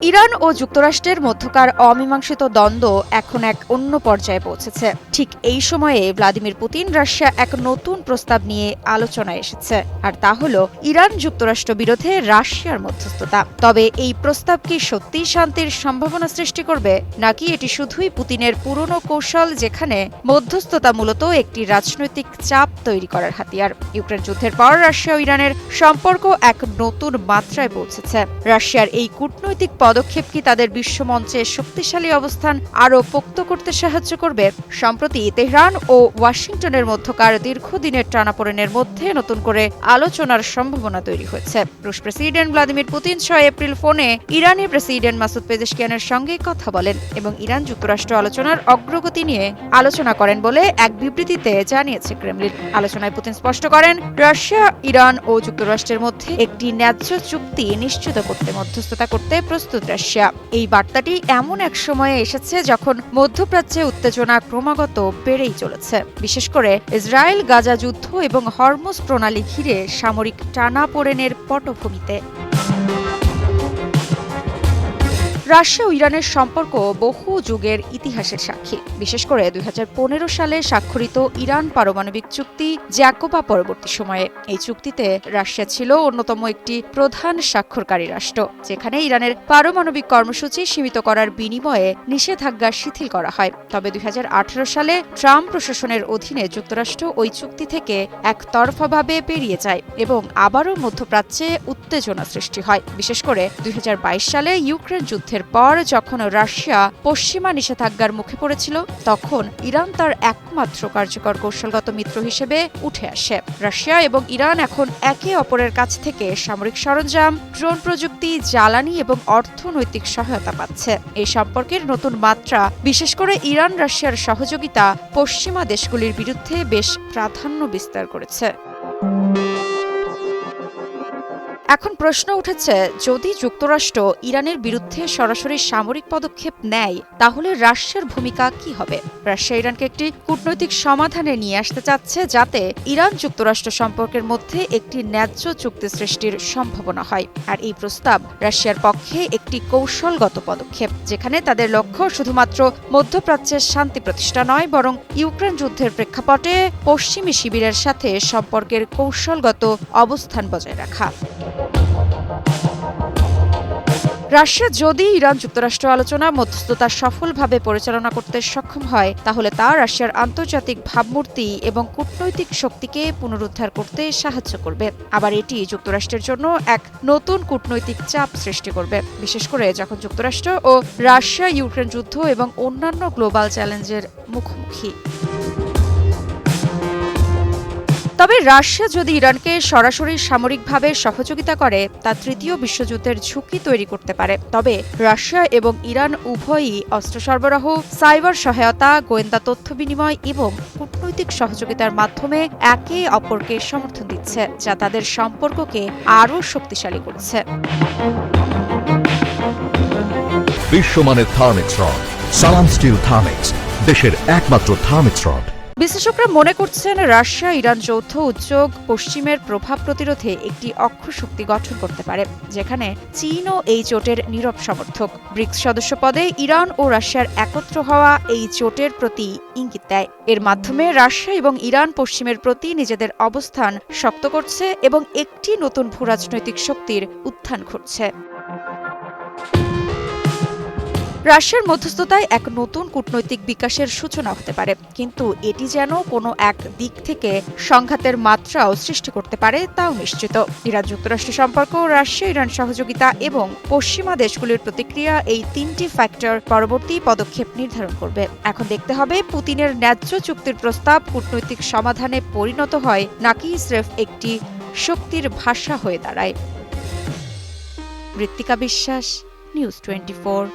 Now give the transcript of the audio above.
Iran ও যুক্তরাষ্ট্রের মধ্যকার অমীমাংসিত দ্বন্দ্ব এখন এক অন্য পর্যায়ে পৌঁছেছে। ঠিক এই সময়ে ভ্লাদিমির পুতিন রাশিয়া এক নতুন প্রস্তাব নিয়ে আলোচনায় এসেছে, আর তা হল ইরান যুক্তরাষ্ট্র বিরোধে রাশিয়ার মধ্যস্থতা। তবে এই প্রস্তাব কি সত্যিই শান্তির সম্ভাবনা সৃষ্টি করবে, নাকি এটি শুধুই পুতিনের পুরনো কৌশল, যেখানে মধ্যস্থতা মূলত একটি রাজনৈতিক চাপ তৈরি করার হাতিয়ার? ইউক্রেন যুদ্ধের পর রাশিয়া ও ইরানের সম্পর্ক এক নতুন মাত্রায় পৌঁছেছে। রাশিয়ার এই কূটনৈতিক পদক্ষেপ কি তাদের বিশ্বমঞ্চে শক্তিশালী অবস্থান আরও পোক্ত করতে সাহায্য করবে? সম্প্রতি তেহরান ও ওয়াশিংটনের মধ্যকার দীর্ঘদিনের টানাপোড়েনের মধ্যে নতুন করে আলোচনার সম্ভাবনা তৈরি হয়েছে। রুশ প্রেসিডেন্ট ভ্লাদিমির পুতিন 6 এপ্রিল ফোনে ইরানি প্রেসিডেন্ট মাসুদ পেজেশকিয়ানের সঙ্গে কথা বলেন এবং ইরান যুক্তরাষ্ট্র আলোচনার অগ্রগতি নিয়ে আলোচনা করেন বলে এক বিবৃতিতে জানিয়েছে ক্রেমলিন। আলোচনায় পুতিন স্পষ্ট করেন, রাশিয়া, ইরান ও যুক্তরাষ্ট্রের মধ্যে একটি ন্যায্য চুক্তি নিশ্চিত করতে মধ্যস্থতা করতে প্রস্তুত রাশিয়া। এই বার্তাটি এমন এক সময়ে এসেছে যখন মধ্যপ্রাচ্যে উত্তেজনা ক্রমাগত বেড়েই চলেছে, বিশেষ করে ইসরায়েল গাজা যুদ্ধ এবং হরমুজ প্রণালী ঘিরে সামরিক টানাপোড়েনের পটভূমিতে। রাশিয়া ও ইরানের সম্পর্ক বহু যুগের ইতিহাসের সাক্ষী। বিশেষ করে 2015 সালে স্বাক্ষরিত ইরান পারমাণবিক চুক্তি জ্যাকোবা পরবর্তী সময়ে এই চুক্তিতে রাশিয়া ছিল অন্যতম একটি প্রধান স্বাক্ষরকারী রাষ্ট্র, যেখানে ইরানের পারমাণবিক কর্মসূচি সীমিত করার বিনিময়ে নিষেধাজ্ঞা শিথিল করা হয়। তবে 2018 সালে ট্রাম্প প্রশাসনের অধীনে যুক্তরাষ্ট্র ওই চুক্তি থেকে একতরফাভাবে বেরিয়ে যায় এবং আবারও মধ্যপ্রাচ্যে উত্তেজনা সৃষ্টি হয়। বিশেষ করে 2022 সালে ইউক্রেন যুদ্ধের পর যখন রাশিয়া পশ্চিমা নিষেধাজ্ঞার মুখে পড়েছিল, তখন ইরান তার একমাত্র কার্যকর কৌশলগত মিত্র হিসেবে উঠে আসে। রাশিয়া এবং ইরান এখন একে অপরের কাছ থেকে সামরিক সরঞ্জাম, ড্রোন প্রযুক্তি, জ্বালানি এবং অর্থনৈতিক সহায়তা পাচ্ছে। এই সম্পর্কের নতুন মাত্রা, বিশেষ করে ইরান রাশিয়ার সহযোগিতা, পশ্চিমা দেশগুলির বিরুদ্ধে বেশ প্রাধান্য বিস্তার করেছে। এখন প্রশ্ন উঠেছে, যদি যুক্তরাষ্ট্র ইরানের বিরুদ্ধে সরাসরি সামরিক পদক্ষেপ নেয়, তাহলে রাশিয়ার ভূমিকা কি হবে? রাশিয়া ইরানকে একটি কূটনৈতিক সমাধানে নিয়ে আসতে চাচ্ছে, যাতে ইরান যুক্তরাষ্ট্র সম্পর্কের মধ্যে একটি ন্যায্য চুক্তি সৃষ্টির সম্ভাবনা হয়। আর এই প্রস্তাব রাশিয়ার পক্ষে একটি কৌশলগত পদক্ষেপ, যেখানে তাদের লক্ষ্য শুধুমাত্র মধ্যপ্রাচ্যের শান্তি প্রতিষ্ঠা নয়, বরং ইউক্রেন যুদ্ধের প্রেক্ষাপটে পশ্চিমী শিবিরের সাথে সম্পর্কের কৌশলগত অবস্থান বজায় রাখা। রাশিয়া যদি ইরান যুক্তরাষ্ট্র আলোচনা মধ্যস্থতা সফলভাবে পরিচালনা করতে সক্ষম হয়, তাহলে তা রাশিয়ার আন্তর্জাতিক ভাবমূর্তি এবং কূটনৈতিক শক্তিকে পুনরুদ্ধার করতে সাহায্য করবে। আবার এটি যুক্তরাষ্ট্রের জন্য এক নতুন কূটনৈতিক চাপ সৃষ্টি করবে, বিশেষ করে যখন যুক্তরাষ্ট্র ও রাশিয়া ইউক্রেন যুদ্ধ এবং অন্যান্য গ্লোবাল চ্যালেঞ্জের মুখোমুখি। তবে রাশিয়া যদি ইরানকে সরাসরি সামরিকভাবে সহযোগিতা করে, তা তৃতীয় বিশ্বযুদ্ধের ঝুঁকি তৈরি করতে পারে। তবে রাশিয়া এবং ইরান উভয়ই অস্ত্র সরবরাহ, সাইবার সহায়তা, গোয়েন্দা তথ্য বিনিময় এবং কূটনৈতিক সহযোগিতার মাধ্যমে একে অপরকে সমর্থন দিচ্ছে, যা তাদের সম্পর্ককে আরও শক্তিশালী করছে। বিশ্বমানের থার্মিক্স রড, সালাম স্টিল থার্মিক্স, দেশের একমাত্র থার্মিক্স রড। বিশ্লেষকরা মনে করছেন, রাশিয়া ইরান যৌথ উদ্যোগ পশ্চিমের প্রভাব প্রতিরোধে একটি অক্ষশক্তি গঠন করতে পারে, যেখানে চীনও এই জোটের নীরব সমর্থক। ব্রিক্স সদস্য পদে ইরান ও রাশিয়ার একত্র হওয়া এই জোটের প্রতি ইঙ্গিত দেয়। এর মাধ্যমে রাশিয়া এবং ইরান পশ্চিমের প্রতি নিজেদের অবস্থান শক্ত করছে এবং একটি নতুন ভূরাজনৈতিক শক্তির উত্থান ঘটছে। রাশিয়ার মধ্যস্থতায় এক নতুন কূটনৈতিক বিকাশের সূচনা হতে পারে, কিন্তু এটি যেন কোনো এক দিক থেকে সংঘাতের মাত্রাও সৃষ্টি করতে পারে তাও নিশ্চিত। ইরান যুক্তরাষ্ট্র সম্পর্ক, রাশিয়া ইরান সহযোগিতা এবং পশ্চিমা দেশগুলির প্রতিক্রিয়া, এই তিনটি ফ্যাক্টর পরবর্তী পদক্ষেপ নির্ধারণ করবে। এখন দেখতে হবে পুতিনের ন্যায্য চুক্তির প্রস্তাব কূটনৈতিক সমাধানে পরিণত হয়, নাকি স্রেফ একটি শক্তির ভাষা হয়ে দাঁড়ায়। ঋত্বিকা বিশ্বাস, নিউজ 24।